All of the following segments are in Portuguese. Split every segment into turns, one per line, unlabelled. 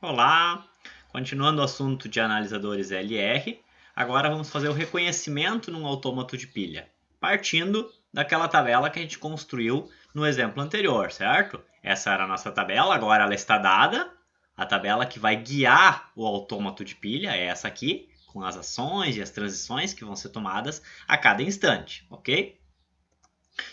Olá! Continuando o assunto de analisadores LR, agora vamos fazer o reconhecimento num autômato de pilha, partindo daquela tabela que a gente construiu no exemplo anterior, certo? Essa era a nossa tabela, agora ela está dada. A tabela que vai guiar o autômato de pilha é essa aqui, com as ações e as transições que vão ser tomadas a cada instante, ok?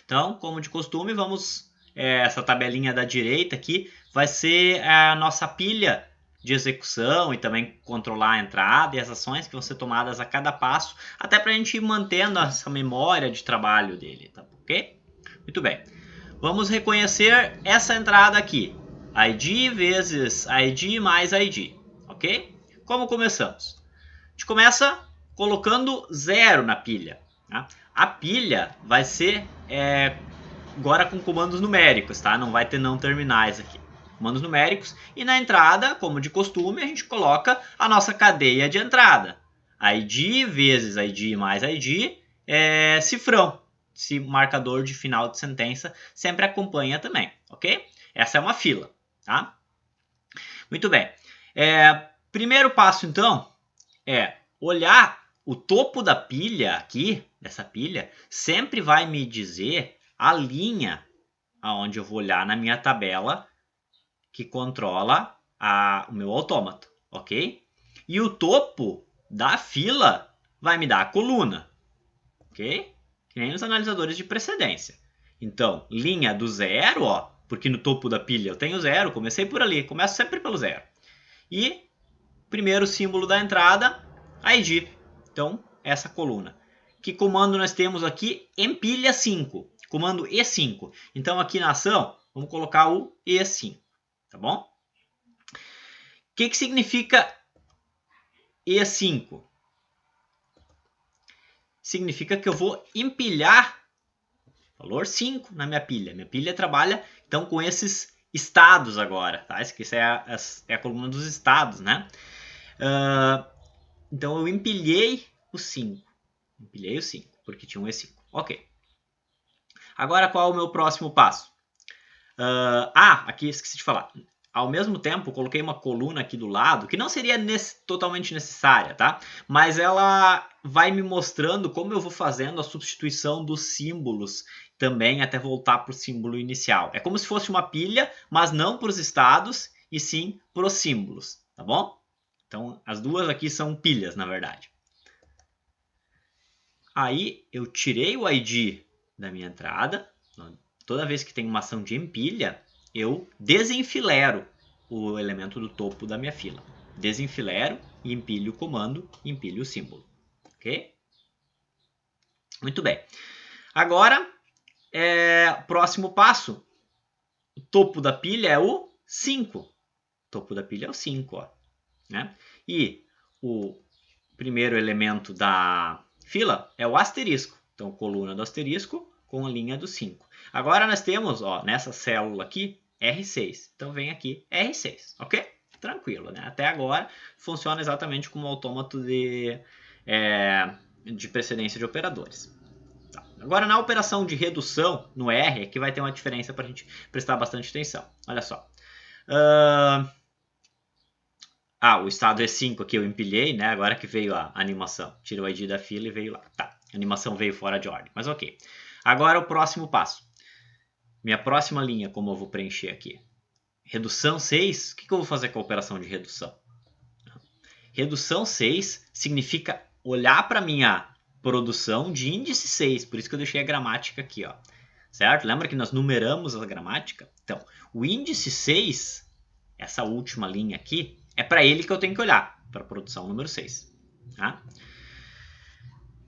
Então, como de costume, vamos... essa tabelinha da direita aqui vai ser a nossa pilha de execução e também controlar a entrada e as ações que vão ser tomadas a cada passo, até para a gente ir mantendo essa memória de trabalho dele, tá ok? Muito bem. Vamos reconhecer essa entrada aqui, ID vezes ID mais ID, ok? Como começamos? A gente começa colocando 0 na pilha. Tá? A pilha vai ser agora com comandos numéricos, tá? Não vai ter não terminais aqui. Comandos numéricos. E na entrada, como de costume, a gente coloca a nossa cadeia de entrada. ID vezes ID mais ID é cifrão. Esse marcador de final de sentença sempre acompanha também, ok? Essa é uma fila, tá? Muito bem. Primeiro passo, então, é olhar o topo da pilha aqui, dessa pilha, sempre vai me dizer a linha aonde eu vou olhar na minha tabela que controla o meu autômato, ok? E o topo da fila vai me dar a coluna, ok? Que nem nos analisadores de precedência. Então, linha do zero, ó, porque no topo da pilha eu tenho zero, comecei por ali, começo sempre pelo zero. E primeiro símbolo da entrada, ID. Então, essa coluna. Que comando nós temos aqui? Empilha 5. Comando E5. Então, aqui na ação, vamos colocar o E5. Tá bom? O que significa E5? Significa que eu vou empilhar valor 5 na minha pilha. Minha pilha trabalha, então, com esses estados agora. Tá? Isso é a coluna dos estados, né? Então, eu empilhei o 5. Empilhei o 5, porque tinha um E5. Ok. Agora, qual é o meu próximo passo? Aqui esqueci de falar. Ao mesmo tempo, coloquei uma coluna aqui do lado, que não seria totalmente necessária, tá? Mas ela vai me mostrando como eu vou fazendo a substituição dos símbolos também até voltar para o símbolo inicial. É como se fosse uma pilha, mas não para os estados, e sim para os símbolos, tá bom? Então, as duas aqui são pilhas, na verdade. Aí, eu tirei o ID da minha entrada. Toda vez que tem uma ação de empilha, eu desenfilero o elemento do topo da minha fila. Desenfilero e empilho o comando, empilho o símbolo. Ok? Muito bem. Agora, próximo passo. O topo da pilha é o 5. O topo da pilha é o 5. Ó, né? E o primeiro elemento da fila é o asterisco. Então, coluna do asterisco com a linha do 5. Agora nós temos, ó, nessa célula aqui, R6. Então vem aqui R6, ok? Tranquilo, né? Até agora funciona exatamente como autômato de precedência de operadores. Tá. Agora na operação de redução, no R, é que vai ter uma diferença para a gente prestar bastante atenção. Olha só. O estado E5 aqui eu empilhei, né? Agora que veio a animação. Tira o ID da fila e veio lá. Tá, a animação veio fora de ordem, mas ok. Agora o próximo passo. Minha próxima linha, como eu vou preencher aqui? Redução 6. O que eu vou fazer com a operação de redução? Redução 6 significa olhar para a minha produção de índice 6. Por isso que eu deixei a gramática aqui, ó. Certo? Lembra que nós numeramos a gramática? Então, o índice 6, essa última linha aqui, é para ele que eu tenho que olhar, para a produção número 6. Tá?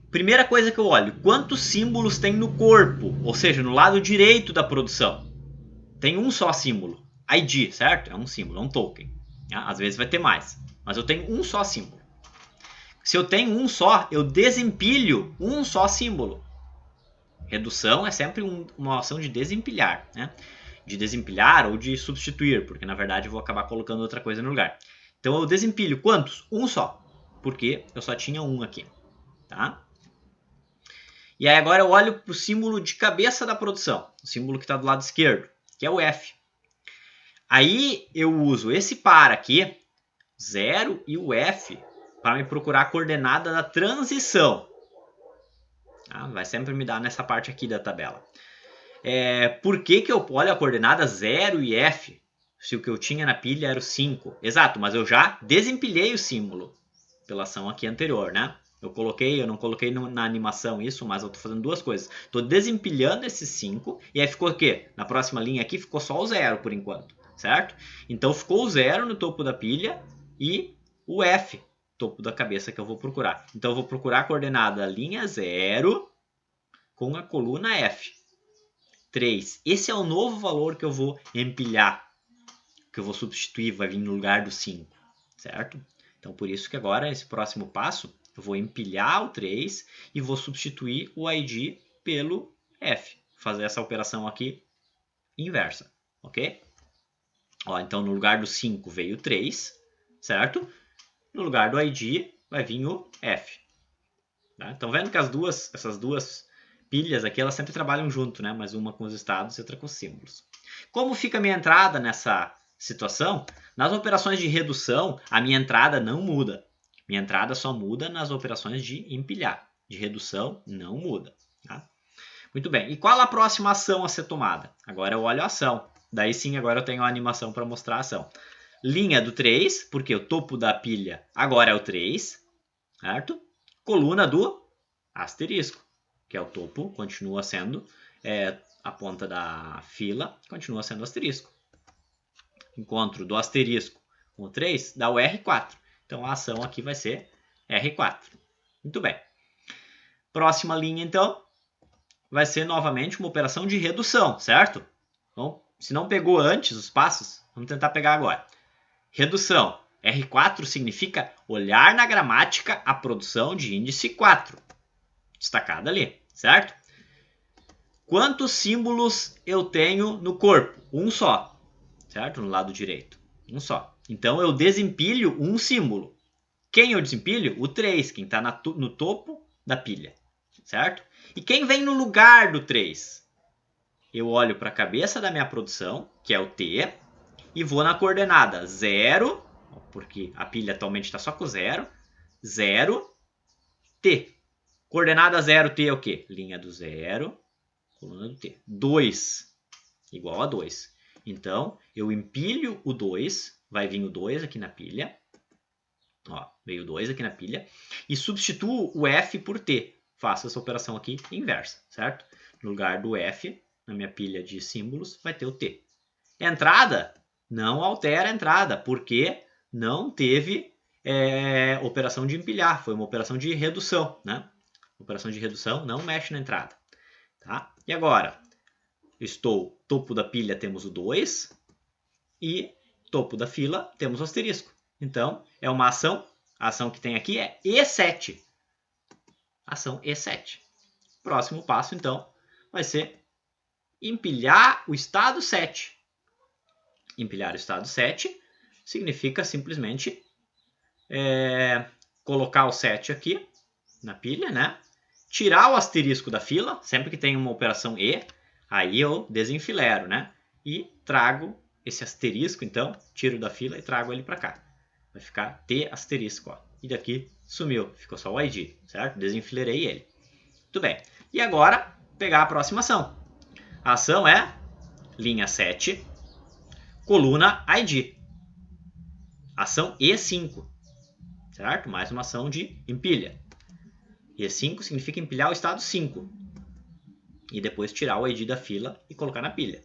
Primeira coisa que eu olho, quantos símbolos tem no corpo, ou seja, no lado direito da produção? Tem um só símbolo, ID, certo? É um símbolo, é um token. Às vezes vai ter mais, mas eu tenho um só símbolo. Se eu tenho um só, eu desempilho um só símbolo. Redução é sempre uma ação de desempilhar, né? De desempilhar ou de substituir, porque na verdade eu vou acabar colocando outra coisa no lugar. Então eu desempilho quantos? Um só, porque eu só tinha um aqui, tá? E aí agora eu olho para o símbolo de cabeça da produção, o símbolo que está do lado esquerdo, que é o F. Aí eu uso esse par aqui 0 e o F para me procurar a coordenada da transição. Vai sempre me dar nessa parte aqui da tabela. Por que eu olho a coordenada 0 e F? Se o que eu tinha na pilha era o 5. Exato, mas eu já desempilhei o símbolo pela ação aqui anterior, né? Eu não coloquei na animação isso, mas eu estou fazendo duas coisas. Estou desempilhando esse 5 e aí ficou o quê? Na próxima linha aqui ficou só o 0 por enquanto, certo? Então ficou o 0 no topo da pilha e o F, topo da cabeça, que eu vou procurar. Então eu vou procurar a coordenada linha 0 com a coluna F. 3. Esse é o novo valor que eu vou empilhar, que eu vou substituir, vai vir no lugar do 5, certo? Então, por isso que agora, esse próximo passo, eu vou empilhar o 3 e vou substituir o ID pelo F. Fazer essa operação aqui inversa, ok? Então, no lugar do 5 veio o 3, certo? No lugar do ID vai vir o F. Tá? Então, vendo que essas duas pilhas aqui, elas sempre trabalham junto, né? Mas uma com os estados e outra com os símbolos. Como fica a minha entrada nessa situação? Nas operações de redução, a minha entrada não muda. Minha entrada só muda nas operações de empilhar. De redução, não muda. Tá? Muito bem. E qual a próxima ação a ser tomada? Agora eu olho a ação. Daí sim, agora eu tenho a animação para mostrar a ação. Linha do 3, porque o topo da pilha agora é o 3, certo? Coluna do asterisco, que é o topo, continua sendo a ponta da fila, continua sendo asterisco. Encontro do asterisco com o 3 dá o R4. Então a ação aqui vai ser R4. Muito bem. Próxima linha, então, vai ser novamente uma operação de redução, certo? Então, se não pegou antes os passos, vamos tentar pegar agora. Redução. R4 significa olhar na gramática a produção de índice 4. Destacada ali, certo? Quantos símbolos eu tenho no corpo? Um só, certo? No lado direito. Um só. Então eu desempilho um símbolo. Quem eu desempilho? O 3, quem está no topo da pilha, certo? E quem vem no lugar do 3? Eu olho para a cabeça da minha produção, que é o T, e vou na coordenada 0, porque a pilha atualmente está só com 0, 0, T. Coordenada 0T é o quê? Linha do 0, coluna do T. 2 igual a 2. Então, eu empilho o 2, vai vir o 2 aqui na pilha. Veio o 2 aqui na pilha. E substituo o F por T. Faço essa operação aqui inversa, certo? No lugar do F, na minha pilha de símbolos, vai ter o T. Entrada, não altera a entrada, porque não teve operação de empilhar. Foi uma operação de redução, né? Operação de redução não mexe na entrada. Tá? E agora, topo da pilha temos o 2 e topo da fila temos o asterisco. Então, é uma ação, a ação que tem aqui é E7. Ação E7. Próximo passo, então, vai ser empilhar o estado 7. Empilhar o estado 7 significa simplesmente colocar o 7 aqui na pilha, né? Tirar o asterisco da fila, sempre que tem uma operação E, aí eu desenfilero, né? E trago esse asterisco, então, tiro da fila e trago ele para cá. Vai ficar T asterisco, ó. E daqui sumiu, ficou só o ID, certo? Desenfileirei ele. Muito bem. E agora, pegar a próxima ação. A ação é linha 7, coluna ID. Ação E5, certo? Mais uma ação de empilha. E5 significa empilhar o estado 5. E depois tirar o ID da fila e colocar na pilha.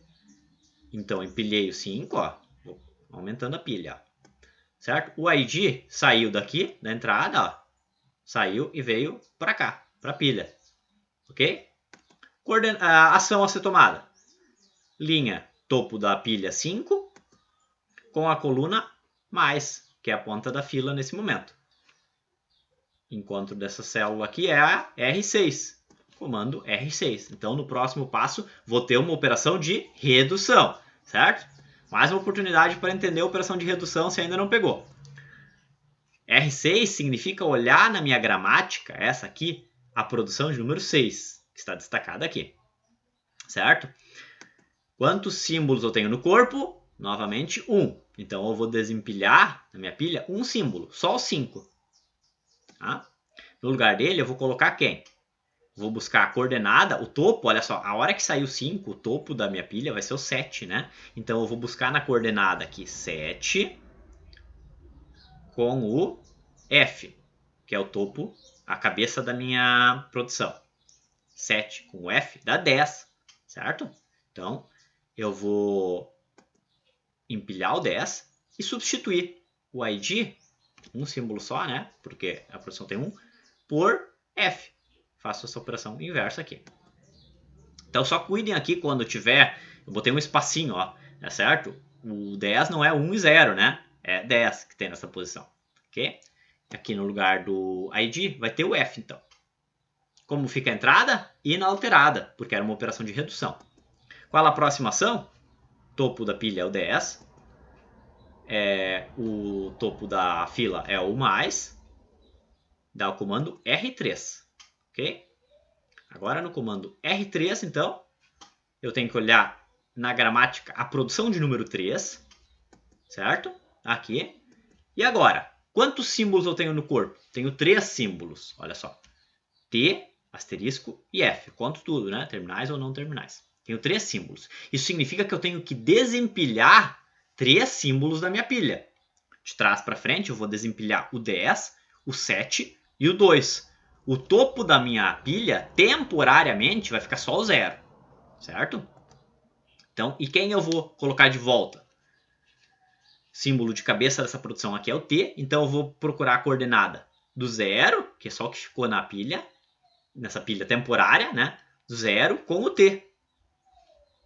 Então, empilhei o 5, ó. Vou aumentando a pilha, ó. Certo? O ID saiu daqui, da entrada, ó. Saiu e veio para cá, para a pilha. Ok? Ação a ser tomada. Linha topo da pilha 5, com a coluna mais, que é a ponta da fila nesse momento. Encontro dessa célula aqui é a R6. Comando R6. Então, no próximo passo, vou ter uma operação de redução, certo? Mais uma oportunidade para entender a operação de redução se ainda não pegou. R6 significa olhar na minha gramática, essa aqui, a produção de número 6, que está destacada aqui, certo? Quantos símbolos eu tenho no corpo? novamente 1. Então eu vou desempilhar na minha pilha um símbolo, só o 5. Tá? No lugar dele eu vou colocar quem? Vou buscar a coordenada, o topo, olha só, a hora que sair o 5, o topo da minha pilha vai ser o 7, né? Então eu vou buscar na coordenada aqui 7 com o F, que é o topo, a cabeça da minha produção. 7 com o F dá 10, certo? Então eu vou empilhar o 10 e substituir o ID, um símbolo só, né? Porque a produção tem 1, por F. Faço essa operação inversa aqui. Então só cuidem aqui quando tiver, eu botei um espacinho, ó, tá certo? O 10 não é 1 e 0, né? É 10 que tem nessa posição, ok? Aqui no lugar do ID vai ter o F, então. Como fica a entrada? Inalterada, porque era uma operação de redução. Qual a próxima ação? Topo da pilha é o 10. O topo da fila é o mais. Dá o comando R3, ok? Agora no comando R3, então, eu tenho que olhar na gramática a produção de número 3, certo? Aqui. E agora, quantos símbolos eu tenho no corpo? Tenho 3 símbolos, olha só. T, asterisco e F. Conto tudo, né? Terminais ou não terminais. Tenho 3 símbolos. Isso significa que eu tenho que desempilhar 3 símbolos da minha pilha. De trás para frente, eu vou desempilhar o 10, o 7 e o 2. O topo da minha pilha, temporariamente, vai ficar só o 0. Certo? Então, e quem eu vou colocar de volta? Símbolo de cabeça dessa produção aqui é o T. Então, eu vou procurar a coordenada do 0, que é só o que ficou na pilha, nessa pilha temporária, né? Do 0 com o T.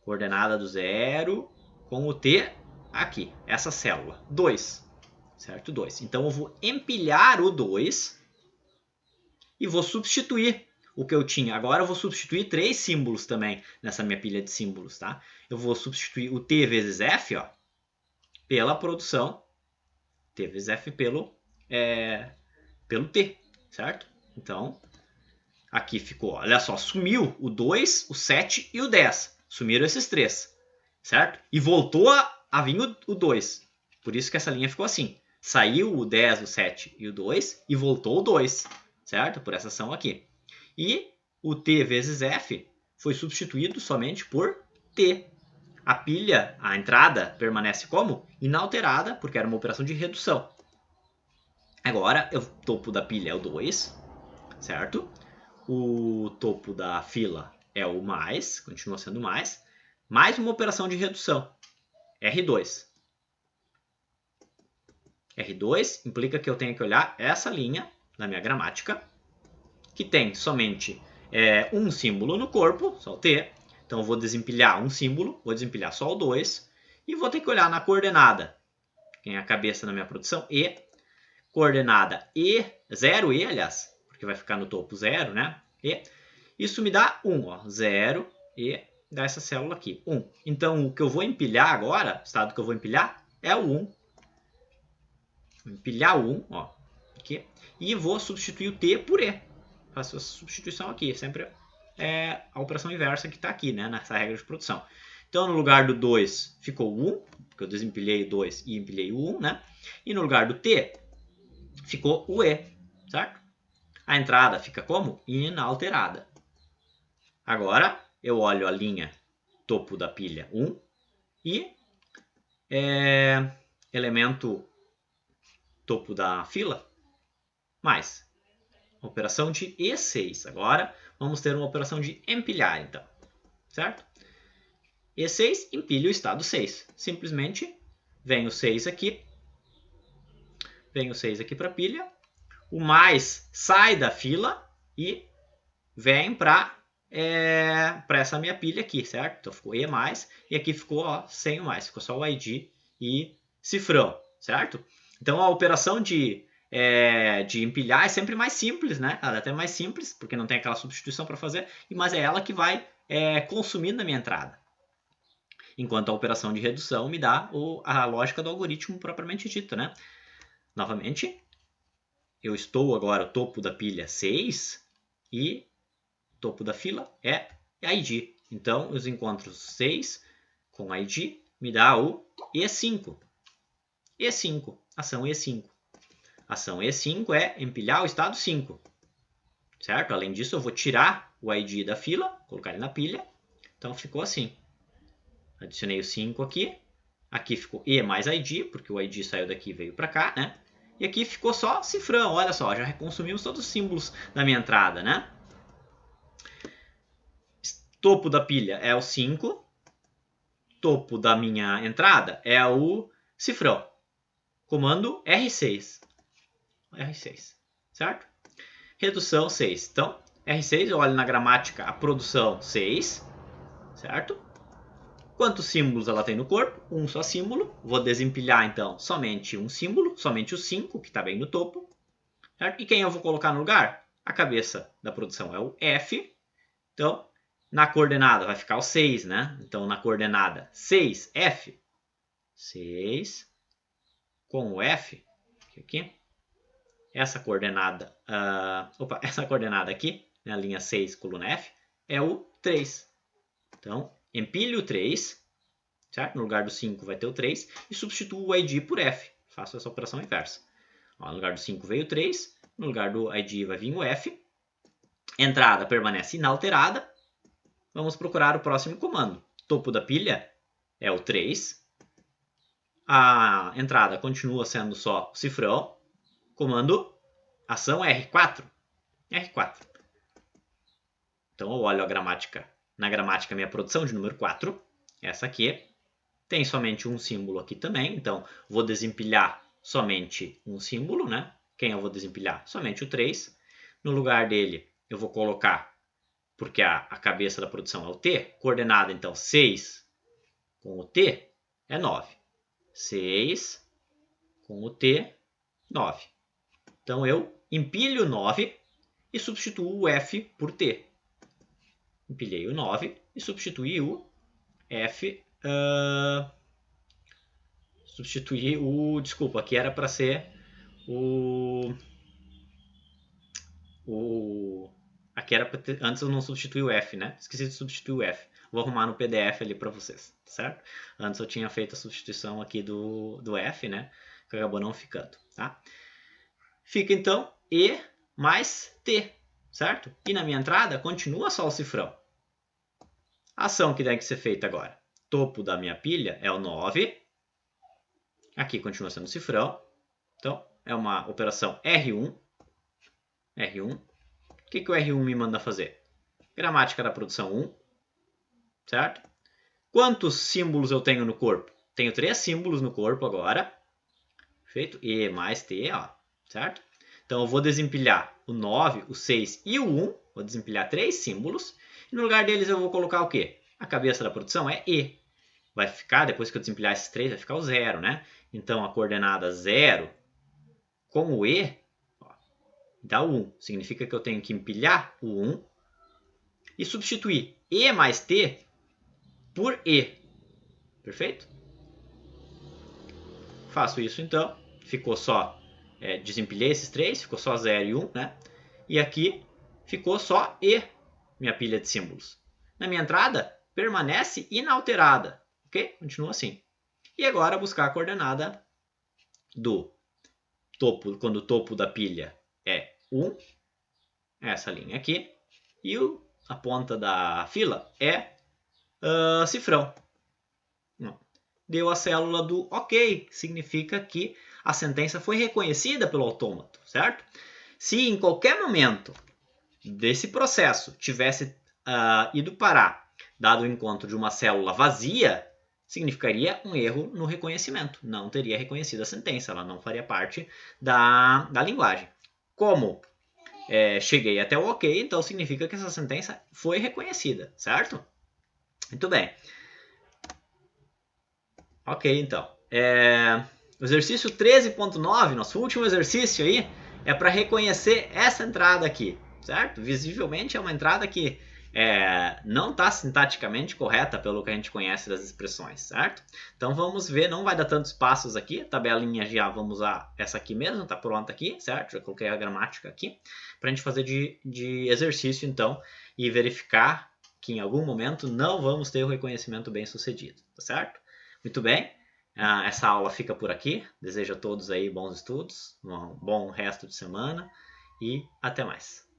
Coordenada do 0 com o T aqui, essa célula. 2. Certo? 2. Então, eu vou empilhar o 2 e vou substituir o que eu tinha. Agora eu vou substituir 3 símbolos também nessa minha pilha de símbolos, tá? Eu vou substituir o T vezes F, ó, pela produção T vezes F pelo T, certo? Então, aqui ficou, olha só, sumiu o 2, o 7 e o 10. Sumiram esses 3, certo? E voltou a vir o 2. Por isso que essa linha ficou assim. Saiu o 10, o 7 e o 2 e voltou o 2, certo? Por essa ação aqui. E o T vezes F foi substituído somente por T. A pilha, a entrada, permanece como? Inalterada, porque era uma operação de redução. Agora, o topo da pilha é o 2, certo? O topo da fila é o mais, continua sendo mais uma operação de redução, R2. R2 implica que eu tenho que olhar essa linha na minha gramática, que tem somente um símbolo no corpo, só o T. Então eu vou desempilhar um símbolo, vou desempilhar só o 2, e vou ter que olhar na coordenada, que é a cabeça da minha produção, E, coordenada E, 0E, aliás, porque vai ficar no topo 0, né? E isso me dá 1, ó, 0, E, dá essa célula aqui, 1. Então o que eu vou empilhar agora, o estado que eu vou empilhar, é o 1. Vou empilhar o 1, ó, aqui, e vou substituir o T por E. Faço essa substituição aqui, sempre a operação inversa que está aqui, né, nessa regra de produção. Então, no lugar do 2 ficou o 1, porque eu desempilhei o 2 e empilhei o 1, né? E no lugar do T ficou o E, certo? A entrada fica como? Inalterada. Agora, eu olho a linha topo da pilha 1 e elemento topo da fila mais operação de E6. Agora, vamos ter uma operação de empilhar, então. Certo? E6 empilha o estado 6. Simplesmente, vem o 6 aqui. Vem o 6 aqui para a pilha. O mais sai da fila e vem para essa minha pilha aqui, certo? Então, ficou E+, e aqui ficou ó, sem o mais. Ficou só o ID e cifrão, certo? Então, a operação de empilhar é sempre mais simples, né? Ela é até mais simples, porque não tem aquela substituição para fazer, mas é ela que vai consumindo na minha entrada. Enquanto a operação de redução me dá a lógica do algoritmo propriamente dito, né? Novamente, eu estou agora o topo da pilha 6 e topo da fila é ID. Então, eu encontro 6 com ID me dá o E5. E5, ação E5. Ação E5 é empilhar o estado 5. Certo? Além disso, eu vou tirar o ID da fila, colocar ele na pilha. Então ficou assim. Adicionei o 5 aqui. Aqui ficou E mais ID, porque o ID saiu daqui e veio para cá, né? E aqui ficou só cifrão. Olha só, já reconsumimos todos os símbolos da minha entrada, né? Topo da pilha é o 5. Topo da minha entrada é o cifrão. Comando R6. R6, certo? Redução 6. Então, R6, eu olho na gramática a produção 6, certo? Quantos símbolos ela tem no corpo? Um só símbolo. Vou desempilhar, então, somente um símbolo, somente o 5, que está bem no topo. Certo? E quem eu vou colocar no lugar? A cabeça da produção é o F. Então, na coordenada vai ficar o 6, né? Então, na coordenada 6F, 6 com o F, aqui, essa coordenada aqui, na linha 6, coluna F, é o 3. Então, empilho o 3, certo? No lugar do 5 vai ter o 3, e substituo o ID por F. Faço essa operação inversa. Ó, no lugar do 5 veio o 3, no lugar do ID vai vir o F. Entrada permanece inalterada. Vamos procurar o próximo comando. Topo da pilha é o 3. A entrada continua sendo só cifrão. Comando ação R4. R4. Então eu olho a gramática. Na gramática, minha produção de número 4. Essa aqui. Tem somente um símbolo aqui também. Então vou desempilhar somente um símbolo, né? Quem eu vou desempilhar? Somente o 3. No lugar dele, eu vou colocar, porque a cabeça da produção é o T, coordenada então 6 com o T é 9. 6 com o T, 9. Então eu empilho 9 e substituo o F por T. Empilhei o 9 e substituí o F. Substituí o. Desculpa, aqui era para ser o. Aqui era para ter, antes eu não substituí o F, né? Esqueci de substituir o F. Vou arrumar no PDF ali para vocês, certo? Antes eu tinha feito a substituição aqui do F, né? Que acabou não ficando, tá? Fica então E mais T, certo? E na minha entrada continua só o cifrão. A ação que tem que ser feita agora. Topo da minha pilha é o 9. Aqui continua sendo cifrão. Então é uma operação R1. R1. O que o R1 me manda fazer? Gramática da produção 1, certo? Quantos símbolos eu tenho no corpo? Tenho 3 símbolos no corpo agora. Perfeito? E mais T, ó, certo? Então eu vou desempilhar o 9, o 6 e o 1. Vou desempilhar 3 símbolos. E no lugar deles eu vou colocar o quê? A cabeça da produção é E. Vai ficar, depois que eu desempilhar esses 3, vai ficar o 0, né? Então a coordenada 0 com o E dá 1. Significa que eu tenho que empilhar o 1 e substituir E mais T por E. Perfeito? Faço isso então. Ficou só, desempilhei esses 3, ficou só 0 e 1, né? E aqui ficou só E, minha pilha de símbolos. Na minha entrada, permanece inalterada. Ok? Continua assim. E agora buscar a coordenada do topo, quando o topo da pilha é 1, essa linha aqui, e a ponta da fila é cifrão. Deu a célula do OK, significa que a sentença foi reconhecida pelo autômato, certo? Se em qualquer momento desse processo tivesse ido parar, dado o encontro de uma célula vazia, significaria um erro no reconhecimento. Não teria reconhecido a sentença, ela não faria parte da linguagem. Como cheguei até o OK, então significa que essa sentença foi reconhecida, certo? Muito bem. Ok, então. O exercício 13.9, nosso último exercício aí, é para reconhecer essa entrada aqui, certo? Visivelmente é uma entrada que não está sintaticamente correta pelo que a gente conhece das expressões, certo? Então vamos ver, não vai dar tantos passos aqui, a tabelinha já vamos usar essa aqui mesmo, está pronta aqui, certo? Já coloquei a gramática aqui, para a gente fazer de exercício então, e verificar que em algum momento não vamos ter o reconhecimento bem sucedido, tá certo? Muito bem, essa aula fica por aqui. Desejo a todos aí bons estudos, um bom resto de semana e até mais.